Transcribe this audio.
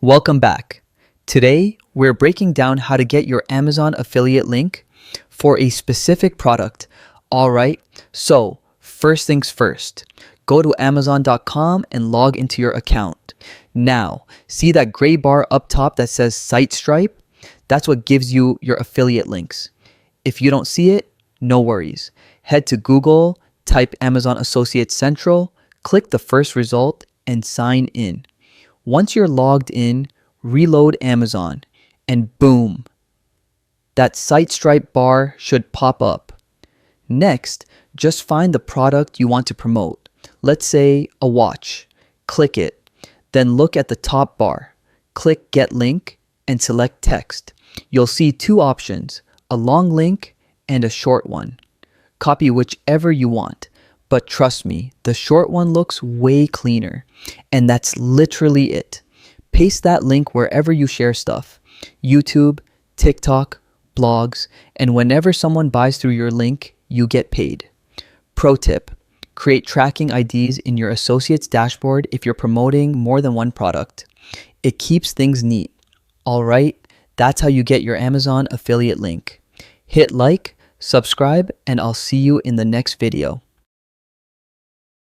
Welcome back. Today, we're breaking down how to get your Amazon affiliate link for a specific product. All right, so first things first, go to Amazon.com and log into your account. Now, see that gray bar up top that says Site Stripe? That's what gives you your affiliate links. If you don't see it, no worries. Head to Google, type Amazon Associates Central, click the first result, and sign in. Once you're logged in, reload Amazon, and boom, that Site Stripe bar should pop up. Next, just find the product you want to promote. Let's say a watch. Click it. Then look at the top bar. Click Get Link and select Text. You'll see two options, a long link and a short one. Copy whichever you want. But trust me, the short one looks way cleaner. And that's literally it. Paste that link wherever you share stuff. YouTube, TikTok, blogs, and whenever someone buys through your link, you get paid. Pro tip, create tracking IDs in your associates dashboard if you're promoting more than one product. It keeps things neat. All right, that's how you get your Amazon affiliate link. Hit like, subscribe, and I'll see you in the next video.